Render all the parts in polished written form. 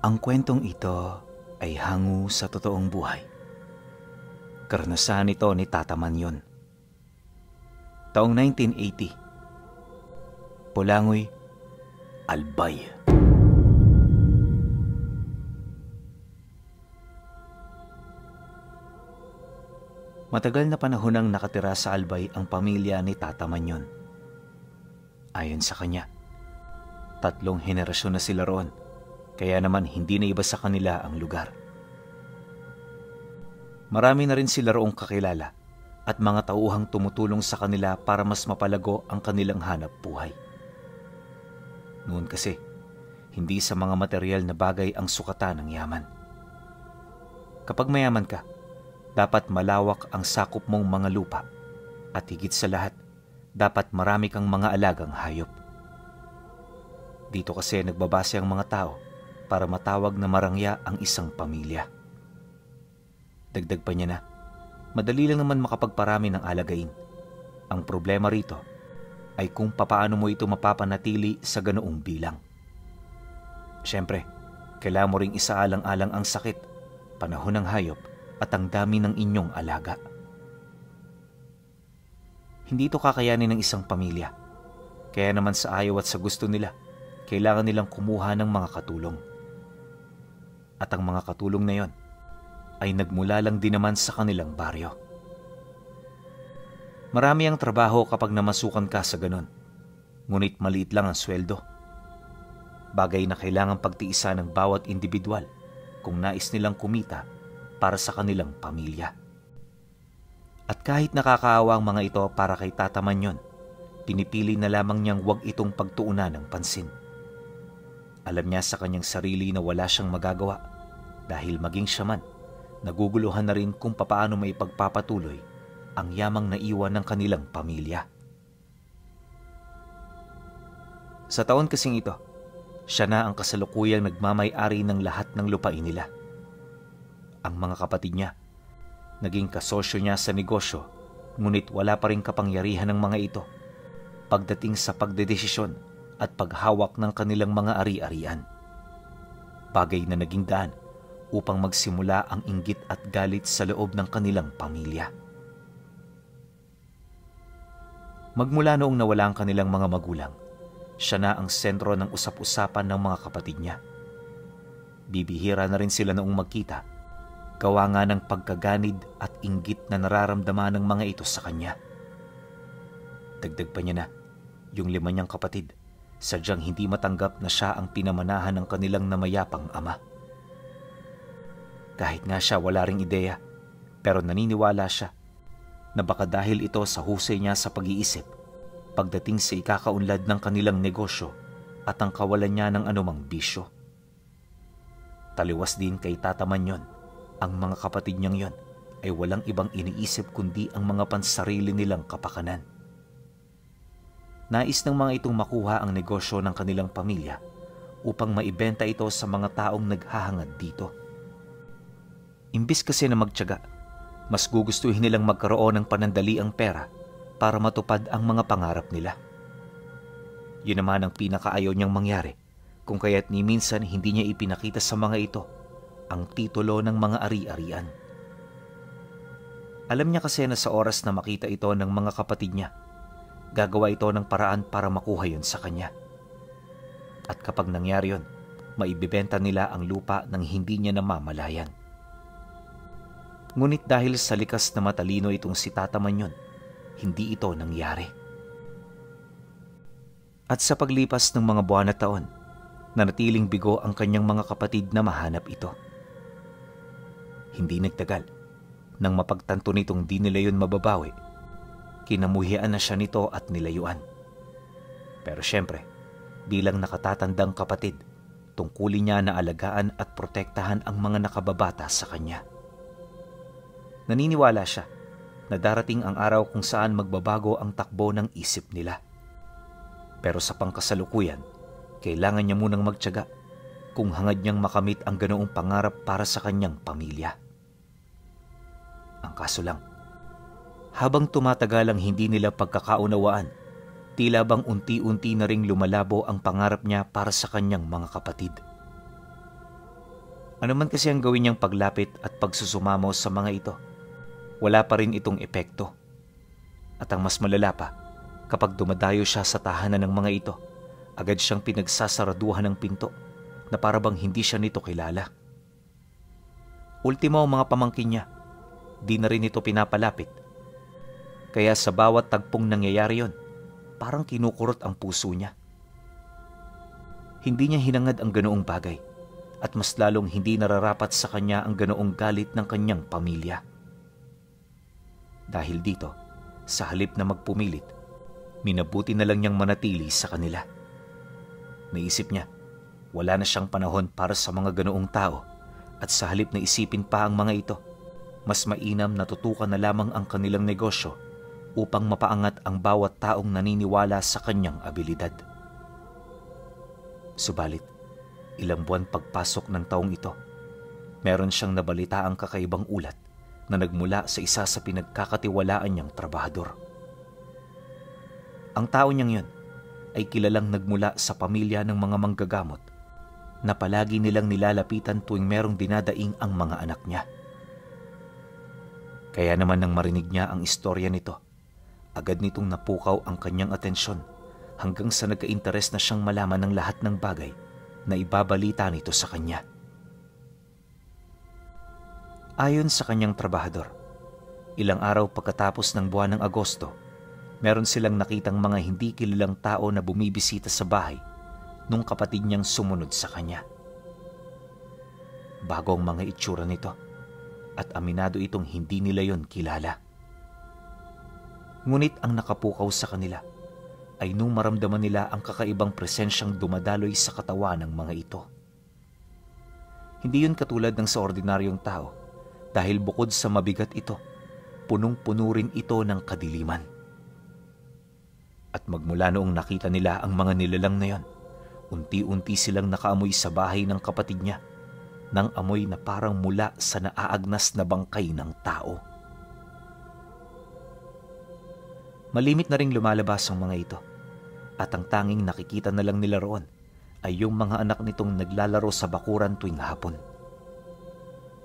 Ang kwentong ito ay hango sa totoong buhay. Karanasan ito ni Tata Manyon. Taong 1980. Pulangoy, Albay. Matagal na panahon nang nakatira sa Albay ang pamilya ni Tata Manyon. Ayon sa kanya, 3 henerasyon na sila roon, kaya naman hindi na iba sa kanila ang lugar. Marami na rin sila roong kakilala at mga tauhang tumutulong sa kanila para mas mapalago ang kanilang hanap buhay. Noon kasi, hindi sa mga material na bagay ang sukatan ng yaman. Kapag mayaman ka, dapat malawak ang sakop mong mga lupa at higit sa lahat, dapat marami kang mga alagang hayop. Dito kasi nagbabase ang mga tao para matawag na marangya ang isang pamilya. Dagdag pa niya na, madali lang naman makapagparami ng alagain. Ang problema rito ay kung papaano mo ito mapapanatili sa ganoong bilang. Siyempre, kailangan mo ring isaalang-alang ang sakit, panahon ng hayop, at ang dami ng inyong alaga. Hindi ito kakayanin ng isang pamilya. Kaya naman sa ayaw at sa gusto nila, kailangan nilang kumuha ng mga katulong. At ang mga katulong na yon ay nagmula lang din naman sa kanilang baryo. Marami ang trabaho kapag namasukan ka sa ganon, ngunit maliit lang ang sweldo. Bagay na kailangang pagtiisan ng bawat individual kung nais nilang kumita para sa kanilang pamilya. At kahit nakakaawa ang mga ito para kay Tata Manyon, pinipili na lamang niyang huwag itong pagtuunan ng pansin. Alam niya sa kanyang sarili na wala siyang magagawa dahil maging siya man, naguguluhan na rin kung papaano may pagpapatuloy ang yamang naiwan ng kanilang pamilya. Sa taon kasing ito, siya na ang kasalukuyang nagmamay-ari ng lahat ng lupain nila. Ang mga kapatid niya, naging kasosyo niya sa negosyo, ngunit wala pa rin kapangyarihan ng mga ito pagdating sa pagdedesisyon at paghawak ng kanilang mga ari-arian. Bagay na naging daan upang magsimula ang inggit at galit sa loob ng kanilang pamilya. Magmula noong nawala ang kanilang mga magulang, siya na ang sentro ng usap-usapan ng mga kapatid niya. Bibihira na rin sila noong magkita, gawa nga ng pagkaganid at inggit na nararamdaman ng mga ito sa kanya. Dagdag pa niya na, yung 5 niyang kapatid, sadyang hindi matanggap na siya ang pinamanahan ng kanilang namayapang ama. Kahit nga siya wala ring ideya, pero naniniwala siya na baka dahil ito sa husay niya sa pag-iisip pagdating sa ikakaunlad ng kanilang negosyo at ang kawalan niya ng anumang bisyo. Taliwas din kay Tata Manyon, ang mga kapatid niyang yon ay walang ibang iniisip kundi ang mga pansarili nilang kapakanan. Nais ng mga itong makuha ang negosyo ng kanilang pamilya upang maibenta ito sa mga taong naghahangad dito. Imbis kasi na magtiyaga, mas gugustuhin nilang magkaroon ng panandaliang pera para matupad ang mga pangarap nila. Yun naman ang pinakaayaw niyang mangyari, kung kaya't ni minsan hindi niya ipinakita sa mga ito ang titulo ng mga ari-arian. Alam niya kasi na sa oras na makita ito ng mga kapatid niya, gagawa ito ng paraan para makuha yun sa kanya. At kapag nangyari yun, maibibenta nila ang lupa ng hindi niya namamalayan. Ngunit dahil sa likas na matalino itong si Tata Manyon, hindi ito nangyari. At sa paglipas ng mga buwan at taon, nanatiling bigo ang kanyang mga kapatid na mahanap ito. Hindi nagtagal, nang mapagtanto nitong di nila yun mababawi, kinamuhian na siya nito at nilayuan. Pero syempre, bilang nakatatandang kapatid, tungkulin niya na alagaan at protektahan ang mga nakababata sa kanya. Naniniwala siya na darating ang araw kung saan magbabago ang takbo ng isip nila. Pero sa pangkasalukuyan, kailangan niya munang magtiyaga kung hangad niyang makamit ang ganoong pangarap para sa kanyang pamilya. Ang kaso lang, habang tumatagal ang hindi nila pagkakaunawaan, tila bang unti-unti na ring lumalabo ang pangarap niya para sa kanyang mga kapatid. Ano man kasi ang gawin niyang paglapit at pagsusumamo sa mga ito, wala pa rin itong epekto. At ang mas malala pa, kapag dumadayo siya sa tahanan ng mga ito, agad siyang pinagsasaraduhan ng pinto na para bang hindi siya nito kilala. Ultimo ang mga pamangkin niya, di na rin ito pinapalapit. Kaya sa bawat tagpong nangyayari yon, parang kinukurot ang puso niya. Hindi niya hinangad ang ganoong bagay at mas lalong hindi nararapat sa kanya ang ganoong galit ng kanyang pamilya. Dahil dito, sa halip na magpumilit, minabuti na lang niyang manatili sa kanila. Naisip niya, wala na siyang panahon para sa mga ganoong tao at sa halip na isipin pa ang mga ito, mas mainam na tutukan na lamang ang kanilang negosyo upang mapaangat ang bawat taong naniniwala sa kanyang abilidad. Subalit, ilang buwan pagpasok ng taong ito, meron siyang nabalitaang kakaibang ulat na nagmula sa isa sa pinagkakatiwalaan niyang trabahador. Ang tao niyang yun ay kilalang nagmula sa pamilya ng mga manggagamot na palagi nilang nilalapitan tuwing merong dinadaing ang mga anak niya. Kaya naman nang marinig niya ang istorya nito, agad nitong napukaw ang kanyang atensyon hanggang sa nagka-interes na siyang malaman ng lahat ng bagay na ibabalita nito sa kanya. Ayon sa kanyang trabahador, ilang araw pagkatapos ng buwan ng Agosto, meron silang nakitang mga hindi kilalang tao na bumibisita sa bahay nung kapatid niyang sumunod sa kanya. Bago ang mga itsura nito at aminado itong hindi nila yon kilala. Ngunit ang nakapukaw sa kanila ay nung maramdaman nila ang kakaibang presensyang dumadaloy sa katawan ng mga ito. Hindi yun katulad ng sa ordinaryong tao dahil bukod sa mabigat ito, punong-puno rin ito ng kadiliman. At magmula noong nakita nila ang mga nilalang na yon, unti-unti silang nakaamoy sa bahay ng kapatid niya ng amoy na parang mula sa naaagnas na bangkay ng tao. Malimit na ring lumalabas ang mga ito at ang tanging nakikita na lang nila roon ay yung mga anak nitong naglalaro sa bakuran tuwing hapon.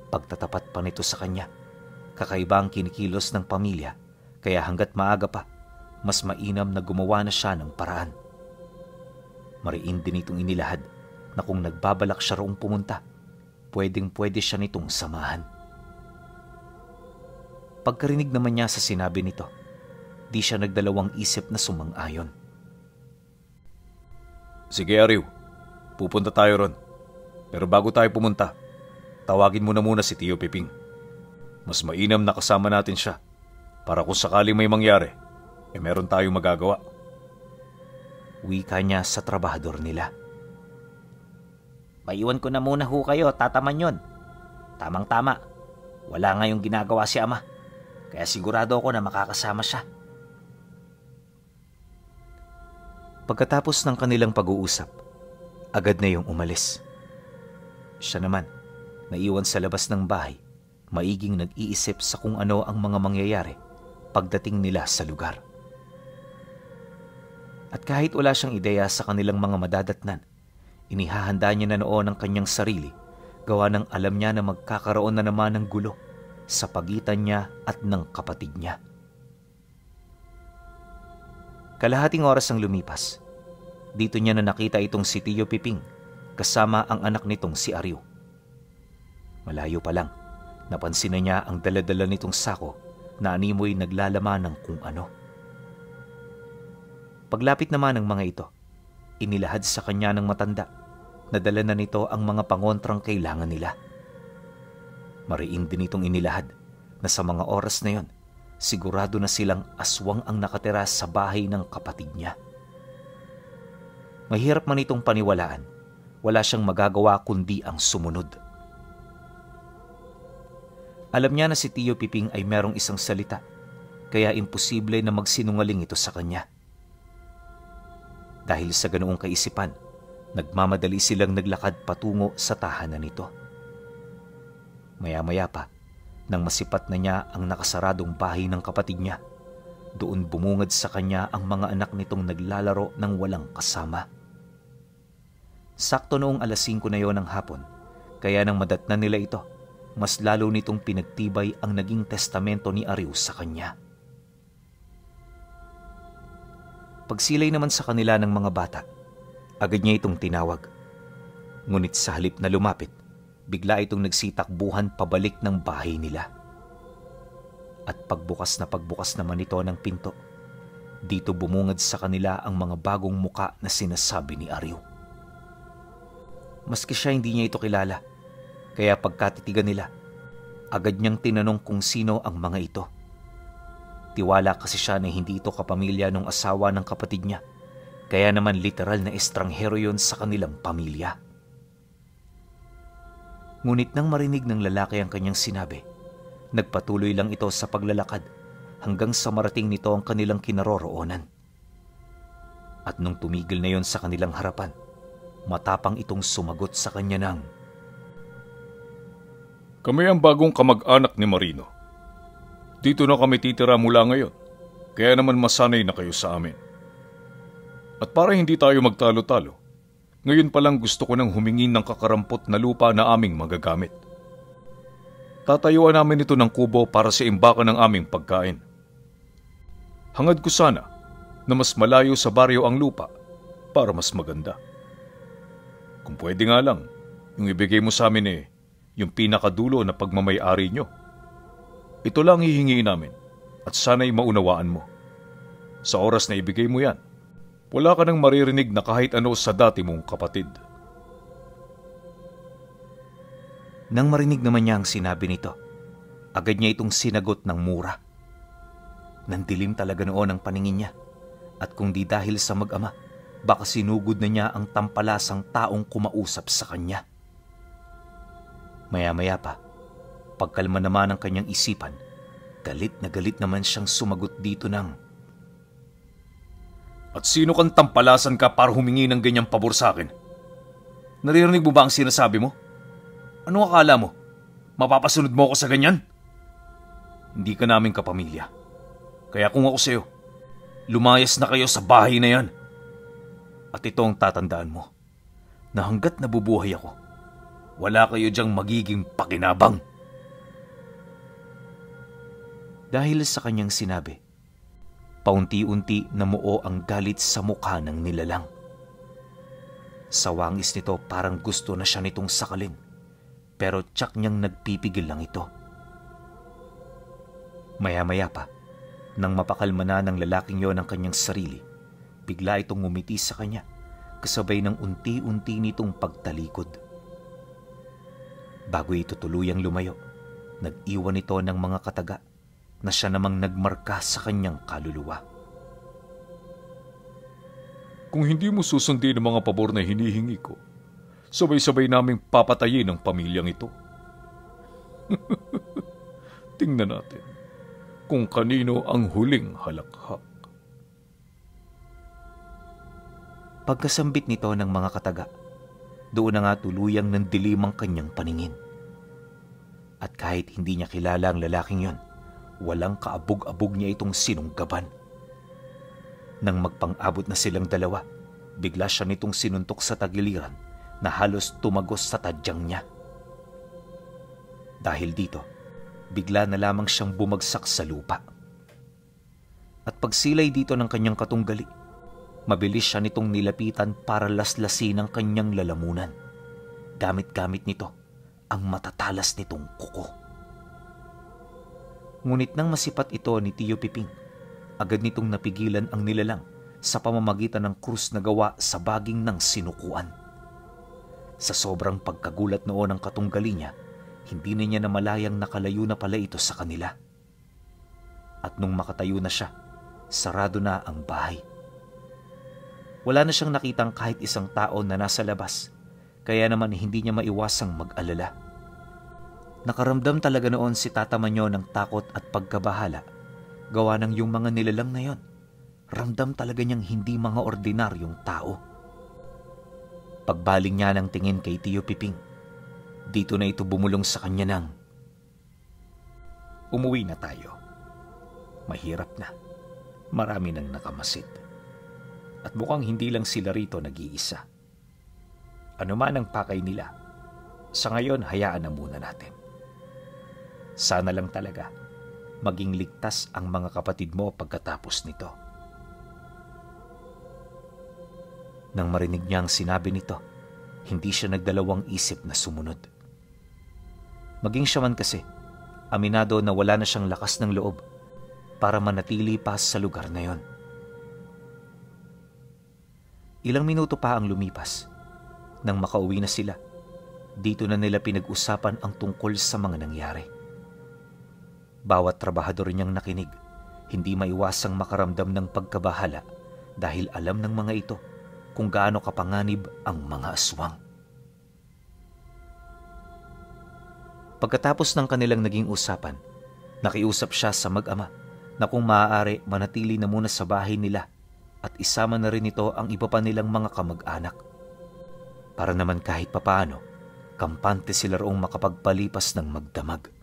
Pagtatapat pa nito sa kanya, kakaiba ang kinikilos ng pamilya kaya hanggat maaga pa, mas mainam na gumawa na siya ng paraan. Mariin din itong inilahad na kung nagbabalak siya roong pumunta, pwedeng-pwede siya nitong samahan. Pagkarinig naman niya sa sinabi nito, di siya nagdalawang isip na sumang-ayon. Sige Ariw, pupunta tayo ron. Pero bago tayo pumunta, tawagin mo na muna si Tio Piping. Mas mainam na kasama natin siya para kung sakaling may mangyari, meron tayong magagawa. Wika niya sa trabahador nila. Maiwan ko na muna ho kayo, Tata Manyon. Tamang-tama, wala ngayong ginagawa si Ama, kaya sigurado ako na makakasama siya. Pagkatapos ng kanilang pag-uusap, agad na yung umalis. Siya naman, naiwan sa labas ng bahay, maiging nag-iisip sa kung ano ang mga mangyayari pagdating nila sa lugar. At kahit wala siyang ideya sa kanilang mga madadatnan, inihahanda niya na noon ang kanyang sarili, gawa ng alam niya na magkakaroon na naman ng gulo sa pagitan niya at ng kapatid niya. Kalahating oras ang lumipas. Dito niya na nakita itong si Tio Piping kasama ang anak nitong si Ariw. Malayo pa lang, napansin na niya ang daladala nitong sako na animoy naglalaman ng kung ano. Paglapit naman ng mga ito, inilahad sa kanya ng matanda na dala na nito ang mga pangontrang kailangan nila. Mariin din itong inilahad na sa mga oras na yon, sigurado na silang aswang ang nakatira sa bahay ng kapatid niya. Mahirap man itong paniwalaan, wala siyang magagawa kundi ang sumunod. Alam niya na si Tio Piping ay merong isang salita, kaya imposible na magsinungaling ito sa kanya. Dahil sa ganoong kaisipan, nagmamadali silang naglakad patungo sa tahanan nito. Maya-maya pa, nang masipat na niya ang nakasaradong bahay ng kapatid niya, doon bumungad sa kanya ang mga anak nitong naglalaro ng walang kasama. Sakto noong 5:00 na yon ng hapon, Kaya nang madatnan nila ito, mas lalo nitong pinagtibay ang naging testamento ni Ariu sa kanya. Pagsilay naman sa kanila ng mga bata, agad niya itong tinawag. Ngunit sa halip na lumapit, bigla itong nagsitakbuhan pabalik ng bahay nila. At pagbukas naman ito ng pinto, dito bumungad sa kanila ang mga bagong muka na sinasabi ni Ariu. Maski siya hindi niya ito kilala, kaya pagkatitigan nila, agad niyang tinanong kung sino ang mga ito. Tiwala kasi siya na hindi ito kapamilya ng asawa ng kapatid niya, kaya naman literal na estranghero yon sa kanilang pamilya. Ngunit nang marinig ng lalaki ang kanyang sinabi, nagpatuloy lang ito sa paglalakad hanggang sa marating nito ang kanilang kinaroroonan. At nung tumigil na yon sa kanilang harapan, matapang itong sumagot sa kanya ng, Kami ang bagong kamag-anak ni Marino. Dito na kami titira mula ngayon, kaya naman masanay na kayo sa amin. At para hindi tayo magtalo-talo, ngayon pa lang gusto ko nang humingi ng kakarampot na lupa na aming magagamit. Tatayuan namin ito ng kubo para sa imbakan ng aming pagkain. Hangad ko sana na mas malayo sa baryo ang lupa para mas maganda. Kung pwede nga lang, yung ibigay mo sa amin yung pinakadulo na pagmamay-ari nyo. Ito lang hihingiin namin at sana'y maunawaan mo. Sa oras na ibigay mo yan, wala ka nang maririnig na kahit ano sa dati mong kapatid. Nang marinig naman niya ang sinabi nito, agad niya itong sinagot ng mura. Nandilim talaga noon ang paningin niya, at kung di dahil sa mag-ama, baka sinugod na niya ang tampalasang taong kumausap sa kanya. Maya-maya pa, pagkalma naman ang kanyang isipan, galit naman siyang sumagot dito ng, At sino kang tampalasan ka para humingi ng ganyang pabor sa akin? Naririnig mo ba ang sinasabi mo? Ano akala mo? Mapapasunod mo ako sa ganyan? Hindi ka naming kapamilya. Kaya kung ako sa'yo, lumayas na kayo sa bahay na yan. At ito ang tatandaan mo, na hanggat nabubuhay ako, wala kayo diyang magiging pakinabang. Dahil sa kanyang sinabi, paunti-unti namuo ang galit sa mukha ng nilalang. Sa wangis nito parang gusto na siya nitong sakalin, pero tiyak niyang nagpipigil lang ito. Maya-maya pa, nang mapakalma na ng lalaking yon ang kanyang sarili, bigla itong ngumiti sa kanya, kasabay ng unti-unti nitong pagtalikod. Bago ito tuluyang lumayo, nag-iwan ito ng mga kataga na siya namang nagmarka sa kanyang kaluluwa. Kung hindi mo susundin ang mga pabor na hinihingi ko, sabay-sabay naming papatayin ang pamilyang ito. Tingnan natin kung kanino ang huling halakhak. Pagkasambit nito ng mga kataga, doon na nga tuluyang nandilim ang kanyang paningin. At kahit hindi niya kilala ang lalaking yon, walang kaabog-abog niya itong sinunggaban. Nang magpang-abot na silang dalawa, bigla siya nitong sinuntok sa tagiliran na halos tumagos sa tadyang niya. Dahil dito, bigla na lamang siyang bumagsak sa lupa. At pagsilay dito ng kanyang katunggali, mabilis siya nitong nilapitan para laslasin ang kanyang lalamunan. Gamit-gamit nito ang matatalas nitong kuko. Ngunit nang masipat ito ni Tio Piping, agad nitong napigilan ang nilalang sa pamamagitan ng krus na gawa sa baging ng sinukuan. Sa sobrang pagkagulat noon ng katunggali niya, hindi na niya namalayang nakalayo na pala ito sa kanila. At nung makatayo na siya, sarado na ang bahay. Wala na siyang nakitang kahit isang tao na nasa labas, kaya naman hindi niya maiwasang mag-alala. Nakaramdam talaga noon si Tata Manyo ng takot at pagkabahala, gawa ng yung mga nilalang na yon. Ramdam talaga niyang hindi mga ordinaryong tao. Pagbaling niya ng tingin kay Tio Piping, dito na ito bumulong sa kanya ng, Umuwi na tayo. Mahirap na. Marami nang nakamasid. At mukhang hindi lang sila rito nag-iisa. Ano man ang pakay nila, Sa ngayon, hayaan na muna natin. Sana lang talaga maging ligtas ang mga kapatid mo pagkatapos nito. Nang marinig niya ang sinabi nito, hindi siya nagdalawang isip na sumunod. Maging siya man kasi, aminado na wala na siyang lakas ng loob para manatili pa sa lugar na yon. Ilang minuto pa ang lumipas. Nang makauwi na sila, dito na nila pinag-usapan ang tungkol sa mga nangyari. Bawat trabahador niyang nakinig, hindi maiwasang makaramdam ng pagkabahala dahil alam ng mga ito kung gaano kapanganib ang mga aswang. Pagkatapos ng kanilang naging usapan, nakiusap siya sa mag-ama na kung maaari manatili na muna sa bahay nila at isama na rin ito ang iba pa nilang mga kamag-anak. Para naman kahit papaano, kampante sila roong makapagpalipas ng magdamag.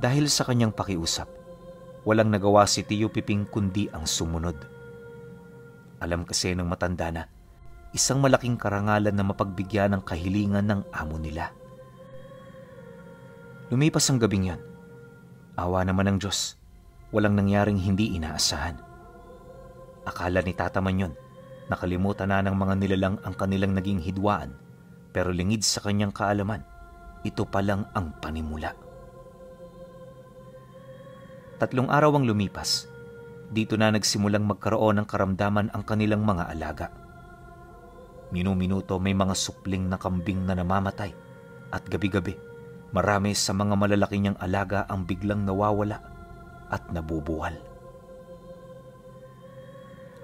Dahil sa kanyang pakiusap, walang nagawa si Tio Piping kundi ang sumunod. Alam kasi ng matanda na isang malaking karangalan na mapagbigyan ng kahilingan ng amo nila. Lumipas ang gabing yan. Awa naman ng Diyos, walang nangyaring hindi inaasahan. Akala ni Tata Manyon, nakalimutan na ng mga nilalang ang kanilang naging hidwaan, pero lingid sa kanyang kaalaman, ito pa lang ang panimula. 3 araw ang lumipas. Dito na nagsimulang magkaroon ng karamdaman ang kanilang mga alaga. Minu-minuto may mga supling na kambing na namamatay at gabi-gabi marami sa mga malalaki niyang alaga ang biglang nawawala at nabubuwal.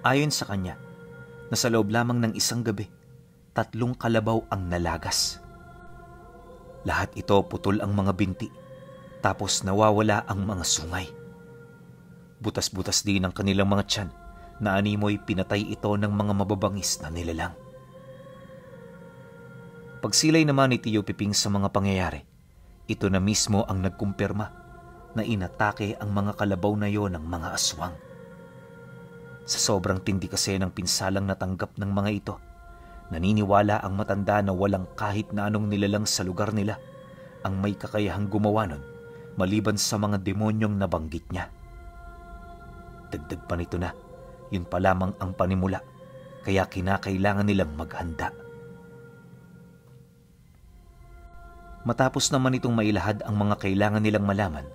Ayon sa kanya, nasa loob lamang ng isang gabi, 3 kalabaw ang nalagas. Lahat ito putol ang mga binti, tapos nawawala ang mga sungay. Butas-butas din ang kanilang mga tiyan na animoy pinatay ito ng mga mababangis na nilalang. Pagsilay naman ni Tio Piping sa mga pangyayari, ito na mismo ang nagkumpirma na inatake ang mga kalabaw na yon ng mga aswang. Sa sobrang tindi kasi ng pinsalang natanggap ng mga ito, naniniwala ang matanda na walang kahit na anong nilalang sa lugar nila ang may kakayahang gumawa nun maliban sa mga demonyong nabanggit niya. Dagdag pa nito na, yun pa lamang ang panimula, kaya kinakailangan nilang maghanda. Matapos naman itong mailahad ang mga kailangan nilang malaman,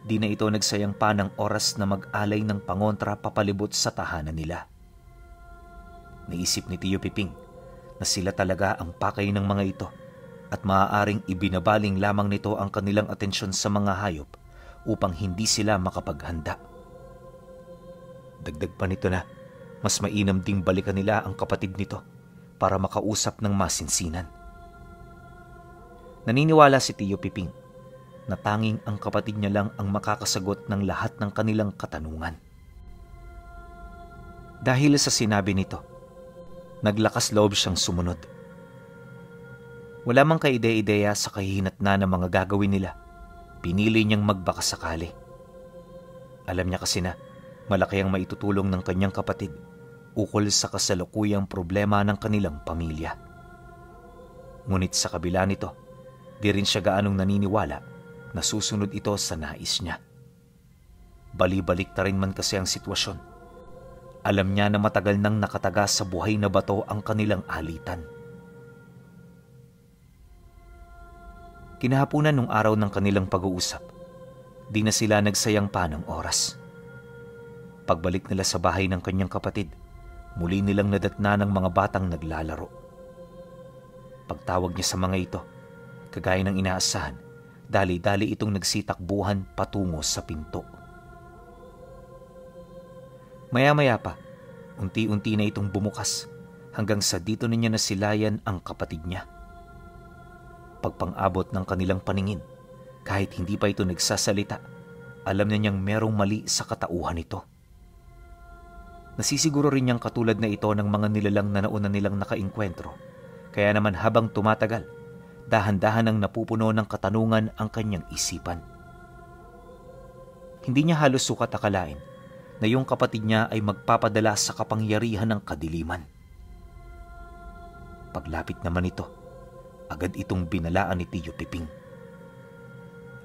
di na ito nagsayang pa ng oras na mag-alay ng pangontra papalibot sa tahanan nila. Naisip ni Tio Piping na sila talaga ang pakay ng mga ito at maaaring ibinabaling lamang nito ang kanilang atensyon sa mga hayop upang hindi sila makapaghanda. Dagdag pa nito na mas mainam ding balikan nila ang kapatid nito para makausap ng masinsinan. Naniniwala si Tio Piping na tanging ang kapatid niya lang ang makakasagot ng lahat ng kanilang katanungan. Dahil sa sinabi nito, naglakas loob siyang sumunod. Wala mang kaide-ideya sa kahihinatnan ng mga gagawin nila, pinili niyang magbakasakali. Alam niya kasi na malaki ang maitutulong ng kanyang kapatid ukol sa kasalukuyang problema ng kanilang pamilya. Ngunit sa kabila nito, di rin siya gaanong naniniwala na susunod ito sa nais niya. Bali-balik ta rin man kasi ang sitwasyon. Alam niya na matagal nang nakataga sa buhay na bato ang kanilang alitan. Kinahapunan nung araw ng kanilang pag-uusap, di na sila nagsayang pa ng oras. Pagbalik nila sa bahay ng kanyang kapatid, muli nilang nadatna ng mga batang naglalaro. Pagtawag niya sa mga ito, kagaya ng inaasahan, dali-dali itong nagsitakbuhan patungo sa pinto. Maya-maya pa, unti-unti na itong bumukas hanggang sa dito na niya nasilayan ang kapatid niya. Pagpang-abot ng kanilang paningin, kahit hindi pa ito nagsasalita, alam na niyang merong mali sa katauhan nito. Nasisiguro rin niyang katulad na ito ng mga nilalang na nauna nilang nakainkwentro, kaya naman habang tumatagal, dahan-dahan ang napupuno ng katanungan ang kanyang isipan. Hindi niya halos sukat akalain na yung kapatid niya ay magpapadala sa kapangyarihan ng kadiliman. Paglapit naman ito, agad itong binalaan ni Tio Piping.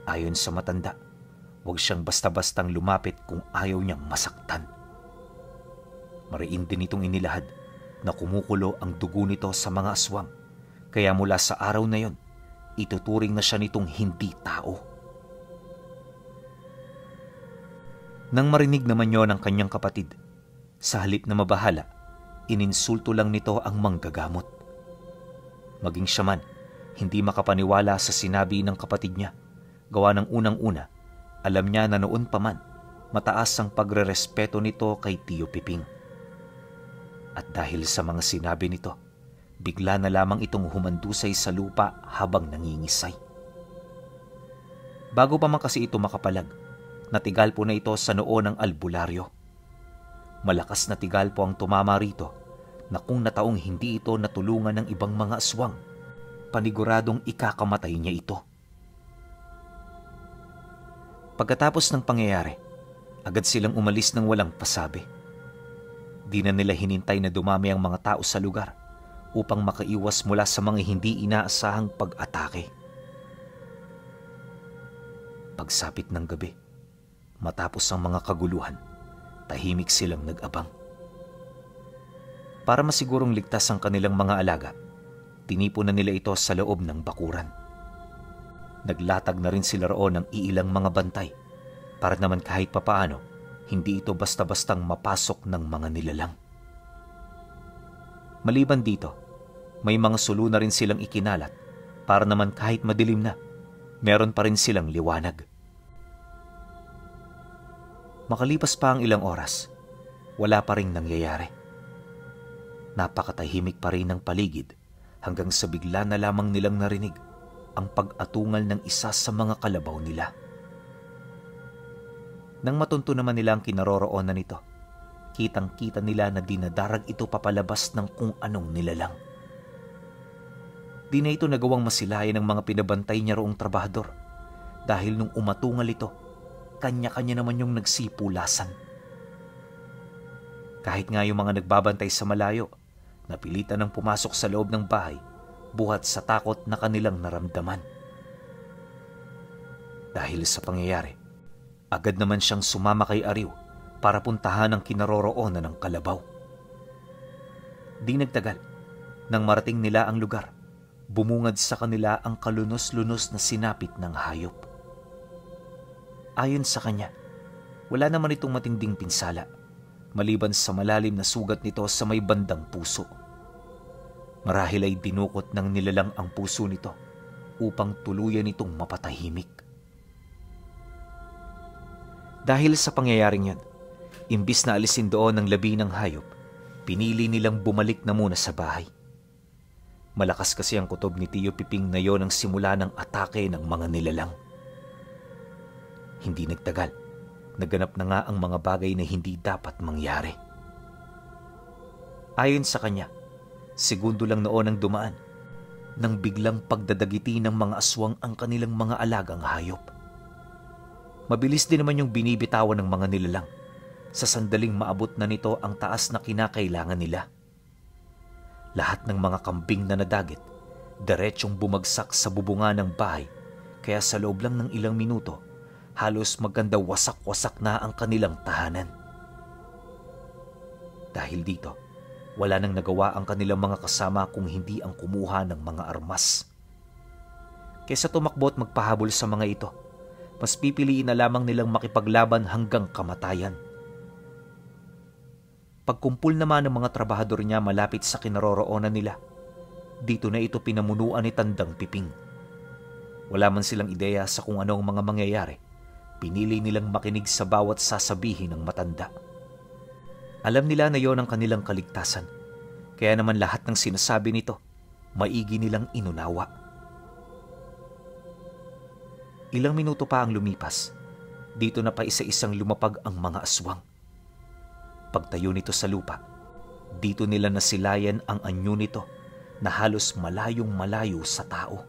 Ayon sa matanda, huwag siyang basta-bastang lumapit kung ayaw niyang masaktan. Mariin din itong inilahad na kumukulo ang dugo nito sa mga aswang, kaya mula sa araw na yon, ituturing na siya nitong hindi tao. Nang marinig naman yon ng kanyang kapatid, sa halip na mabahala, ininsulto lang nito ang manggagamot. Maging siya man, hindi makapaniwala sa sinabi ng kapatid niya. Gawa ng unang-una, alam niya na noon pa man, mataas ang pagrerespeto nito kay Tio Piping. At dahil sa mga sinabi nito, bigla na lamang itong humandusay sa lupa habang nangingisay. Bago pa man kasi ito makapalag, natigal po na ito sa noo ng albularyo. Malakas na tigal po ang tumama rito na kung nataong hindi ito natulungan ng ibang mga aswang, paniguradong ikakamatay niya ito. Pagkatapos ng pangyayari, agad silang umalis ng walang pasabi. Di na nila hinintay na dumami ang mga tao sa lugar upang makaiwas mula sa mga hindi inaasahang pag-atake. Pagsapit ng gabi, matapos ang mga kaguluhan, tahimik silang nag-abang. Para masigurong ligtas ang kanilang mga alaga, tinipon na nila ito sa loob ng bakuran. Naglatag na rin sila roon ng iilang mga bantay para naman kahit papaano, hindi ito basta-bastang mapasok ng mga nilalang. Maliban dito, may mga sulo na rin silang ikinalat para naman kahit madilim na, meron pa rin silang liwanag. Makalipas pa ang ilang oras, wala pa rin nangyayari. Napakatahimik pa rin ng paligid hanggang sa bigla na lamang nilang narinig ang pag-atungal ng isa sa mga kalabaw nila. Nang matunto naman nila ang kinaroroonan nito, kitang-kita nila na dinadarag ito papalabas ng kung anong nilalang. Di na ito nagawang masilayan ng mga pinabantay niya roong trabahador dahil nung umatungal ito, kanya-kanya naman yung nagsipulasan. Kahit nga yung mga nagbabantay sa malayo, napilitan ng pumasok sa loob ng bahay buhat sa takot na kanilang naramdaman. Dahil sa pangyayari, agad naman siyang sumama kay Ariw para puntahan ang kinaroroonan ng kalabaw. Di nagtagal, nang marating nila ang lugar, bumungad sa kanila ang kalunos-lunos na sinapit ng hayop. Ayon sa kanya, wala naman itong matinding pinsala, maliban sa malalim na sugat nito sa may bandang puso. Marahil ay dinukot ng nilalang ang puso nito upang tuluyan itong mapatahimik. Dahil sa pangyayaring yun, imbis na alisin doon ang labi ng hayop, pinili nilang bumalik na muna sa bahay. Malakas kasi ang kutob ni Tio Piping na yon ang simula ng atake ng mga nilalang. Hindi nagtagal, naganap na nga ang mga bagay na hindi dapat mangyari. Ayon sa kanya, segundo lang noon ang dumaan nang biglang pagdadagiti ng mga aswang ang kanilang mga alagang hayop. Mabilis din naman yung binibitawan ng mga nilalang sa sandaling maabot na nito ang taas na kinakailangan nila. Lahat ng mga kambing na nadagit, diretsyong bumagsak sa bubunga ng bahay, kaya sa loob lang ng ilang minuto, halos maganda wasak-wasak na ang kanilang tahanan. Dahil dito, wala nang nagawa ang kanilang mga kasama kung hindi ang kumuha ng mga armas. Kaysa tumakbo at magpahabol sa mga ito, mas pipiliin na lamang nilang makipaglaban hanggang kamatayan. Pagkumpul naman ng mga trabahador niya malapit sa kinaroroonan nila, dito na ito pinamunuan ni Tandang Piping. Wala man silang ideya sa kung ano ang mga mangyayari, pinili nilang makinig sa bawat sasabihin ng matanda. Alam nila na yon ang kanilang kaligtasan, kaya naman lahat ng sinasabi nito, maigi nilang inunawa. Ilang minuto pa ang lumipas, dito na pa isa-isang lumapag ang mga aswang. Pagtayo nito sa lupa, dito nila nasilayan ang anyo nito na halos malayong malayo sa tao.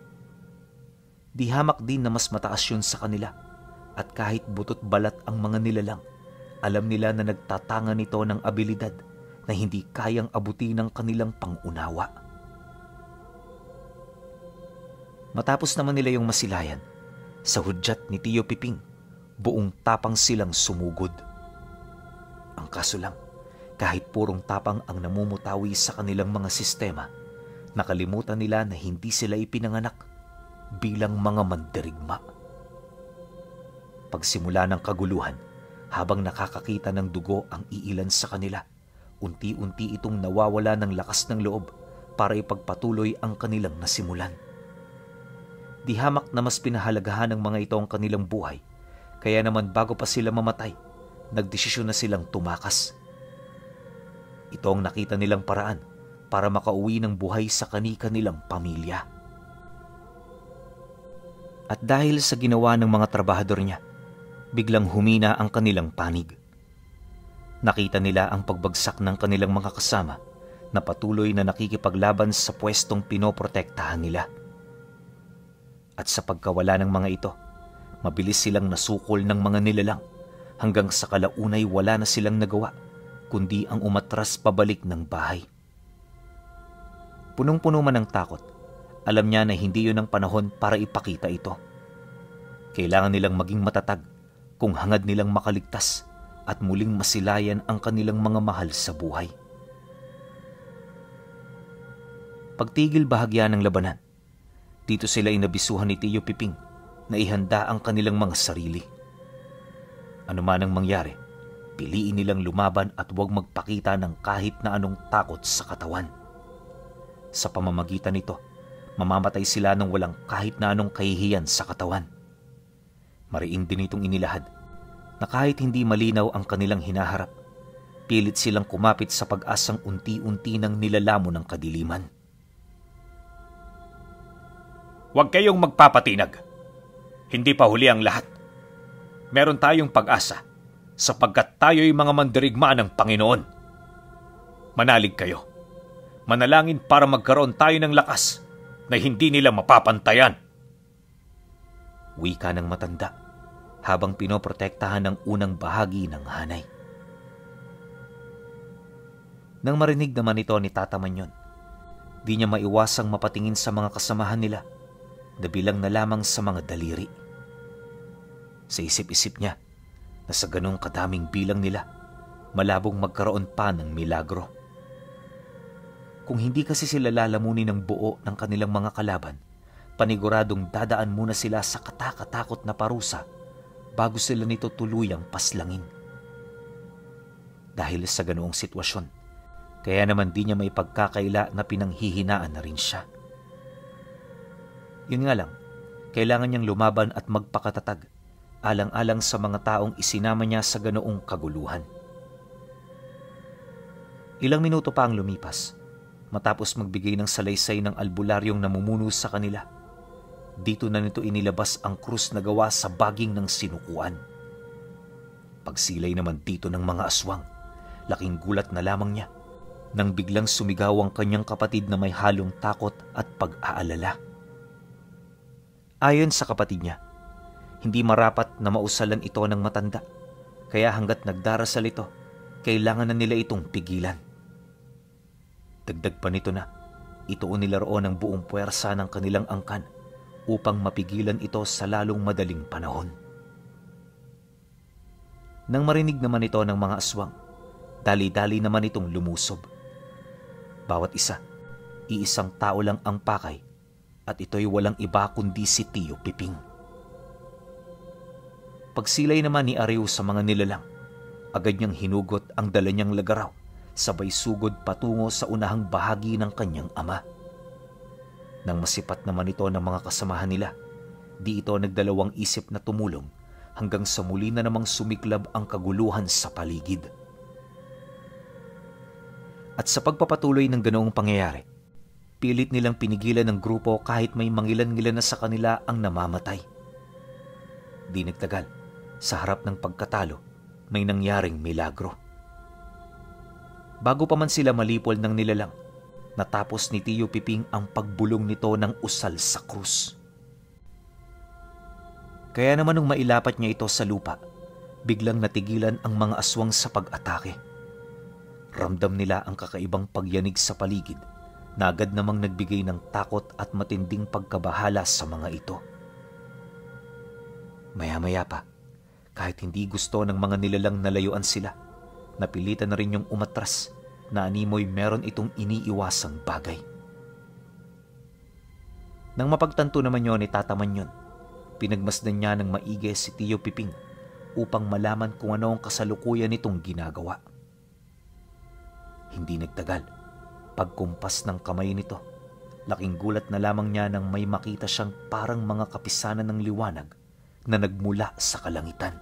Di hamak din na mas mataas yun sa kanila at kahit butot balat ang mga nilalang, alam nila na nagtatanga nito ng abilidad na hindi kayang abutin ng kanilang pangunawa. Matapos naman nila yung masilayan, sa hudyat ni Tio Piping, buong tapang silang sumugod. Ang kaso lang, kahit purong tapang ang namumutawi sa kanilang mga sistema, nakalimutan nila na hindi sila ipinanganak bilang mga mandirigma. Pagsimula ng kaguluhan, habang nakakakita ng dugo ang iilan sa kanila, unti-unti itong nawawala ng lakas ng loob para ipagpatuloy ang kanilang nasimulan. Di hamak na mas pinahalagahan ng mga ito ang kanilang buhay, kaya naman bago pa sila mamatay, nagdesisyon na silang tumakas. Ito ang nakita nilang paraan para makauwi ng buhay sa kani-kanilang pamilya. At dahil sa ginawa ng mga trabahador niya, biglang humina ang kanilang panig. Nakita nila ang pagbagsak ng kanilang mga kasama na patuloy na nakikipaglaban sa pwestong pinoprotektahan nila. At sa pagkawala ng mga ito, mabilis silang nasukol ng mga nilalang hanggang sa kalaunay wala na silang nagawa kundi ang umatras pabalik ng bahay. Punong-puno man ng takot, alam niya na hindi yun ang panahon para ipakita ito. Kailangan nilang maging matatag kung hangad nilang makaligtas at muling masilayan ang kanilang mga mahal sa buhay. Pagtigil bahagya ng labanan, dito sila inabisuhan ni Tio Piping na ihanda ang kanilang mga sarili. Ano man ang mangyari, piliin nilang lumaban at huwag magpakita ng kahit na anong takot sa katawan. Sa pamamagitan nito, mamamatay sila ng walang kahit na anong kahihiyan sa katawan. Mariin din itong inilahad na kahit hindi malinaw ang kanilang hinaharap, pilit silang kumapit sa pag-asang unti-unti nang nilalamo ng kadiliman. Huwag kayong magpapatinag. Hindi pa huli ang lahat. Meron tayong pag-asa sapagkat tayo'y mga mandirigma ng Panginoon. Manalig kayo. Manalangin para magkaroon tayo ng lakas na hindi nila mapapantayan. Wika ng matanda habang pinoprotektahan ng unang bahagi ng hanay. Nang marinig naman ito ni Tata Manyon, di niya maiwasang mapatingin sa mga kasamahan nila na bilang na lamang sa mga daliri. Sa isip-isip niya na sa ganong kadaming bilang nila, malabong magkaroon pa ng milagro. Kung hindi kasi sila lalamunin ng buo ng kanilang mga kalaban, paniguradong dadaan muna sila sa katakatakot na parusa bago sila nito tuluyang paslangin. Dahil sa ganoong sitwasyon, kaya naman di niya may pagkakaila na pinanghihinaan na rin siya. Yun nga lang, kailangan niyang lumaban at magpakatatag, alang-alang sa mga taong isinama niya sa ganoong kaguluhan. Ilang minuto pa ang lumipas, matapos magbigay ng salaysay ng albularyong namumuno sa kanila. Dito na nito inilabas ang krus na gawa sa baging ng sinukuan. Pagsilay naman dito ng mga aswang, laking gulat na lamang niya nang biglang sumigaw ang kanyang kapatid na may halong takot at pag-aalala. Ayon sa kapatid niya, hindi marapat na mausalan ito ng matanda, kaya hanggat nagdarasal ito, kailangan na nila itong pigilan. Dagdag pa nito na, ituon nila roon ang buong puwersa ng kanilang angkan upang mapigilan ito sa lalong madaling panahon. Nang marinig naman ito ng mga aswang, dali-dali naman itong lumusob. Bawat isa, iisang tao lang ang pakay at ito'y walang iba kundi si Tio Piping. Pagsilay naman ni Ariw sa mga nilalang, agad niyang hinugot ang dala niyang lagaraw, sabay sugod patungo sa unahang bahagi ng kanyang ama. Nang masipat naman ito ng mga kasamahan nila, di ito nagdalawang isip na tumulong hanggang sa muli na namang sumiklab ang kaguluhan sa paligid. At sa pagpapatuloy ng ganoong pangyayari, pilit nilang pinigilan ng grupo kahit may mangilan-ngilan na sa kanila ang namamatay. Di nagtagal, sa harap ng pagkatalo, may nangyaring milagro. Bago pa man sila malipol ng nilalang, natapos ni Tio Piping ang pagbulong nito ng usal sa krus. Kaya naman nung mailapat niya ito sa lupa, biglang natigilan ang mga aswang sa pag-atake. Ramdam nila ang kakaibang pagyanig sa paligid na agad namang nagbigay ng takot at matinding pagkabahala sa mga ito. Maya-maya pa, kahit hindi gusto ng mga nilalang na layuan sila, napilitan na rin yung umatras na animoy meron itong iniiwasang bagay. Nang mapagtanto naman yun ni Tata Manyon, pinagmasdan niya ng maigi si Tio Piping upang malaman kung ano ang kasalukuyan nitong ginagawa. Hindi nagtagal, pagkumpas ng kamay nito, laking gulat na lamang niya nang may makita siyang parang mga kapisanan ng liwanag na nagmula sa kalangitan.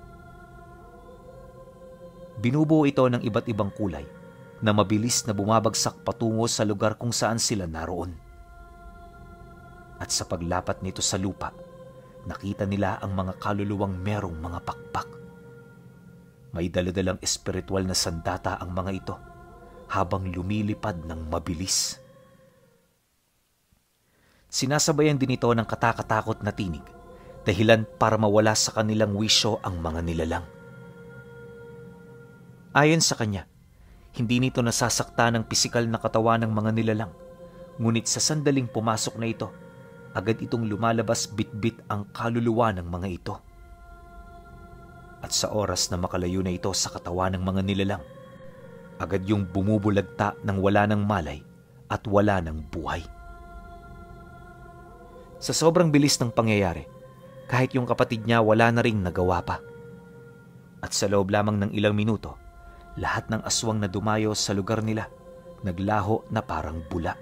Binubuo ito ng iba't ibang kulay na mabilis na bumabagsak patungo sa lugar kung saan sila naroon. At sa paglapat nito sa lupa, nakita nila ang mga kaluluwang merong mga pakpak. May daladalang espiritual na sandata ang mga ito habang lumilipad ng mabilis. Sinasabayan din ito ng katakatakot na tinig, dahilan para mawala sa kanilang wisyo ang mga nilalang. Ayon sa kanya, hindi nito nasasakta ng pisikal na katawan ng mga nilalang, ngunit sa sandaling pumasok na ito, agad itong lumalabas bitbit ang kaluluwa ng mga ito. At sa oras na makalayo na ito sa katawan ng mga nilalang, agad yung bumubulagta ng wala ng malay at wala ng buhay. Sa sobrang bilis ng pangyayari, kahit yung kapatid niya wala na ring nagawa pa. At sa loob lamang ng ilang minuto, lahat ng aswang na dumayo sa lugar nila naglaho na parang bula.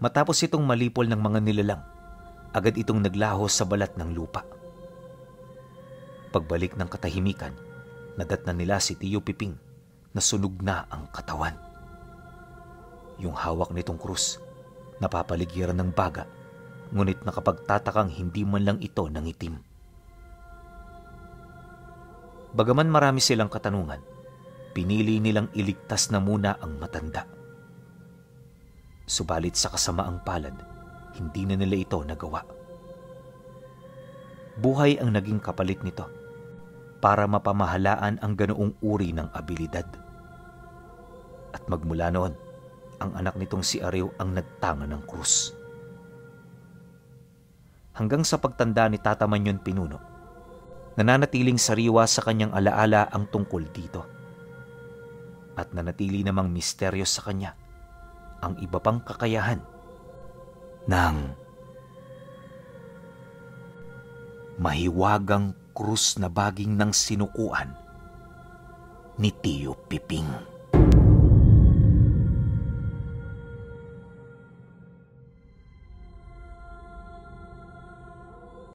Matapos itong malipol ng mga nilalang, agad itong naglaho sa balat ng lupa. Pagbalik ng katahimikan, nadatnan nila si Tio Piping na sunog na ang katawan. Yung hawak nitong krus, napapaligiran ng baga, ngunit nakapagtatakang hindi man lang ito nangitim. Bagaman marami silang katanungan, pinili nilang iligtas na muna ang matanda. Subalit sa kasamaang palad, hindi na nila ito nagawa. Buhay ang naging kapalit nito para mapamahalaan ang ganoong uri ng abilidad. At magmula noon, ang anak nitong si Ariw ang nagtanga ng krus. Hanggang sa pagtanda ni Tata Manyon Pinuno, nananatiling sariwa sa kanyang alaala ang tungkol dito. At nanatili namang misteryo sa kanya ang iba pang kakayahan ng mahiwagang krus na baging ng sinukuan ni Tio Piping.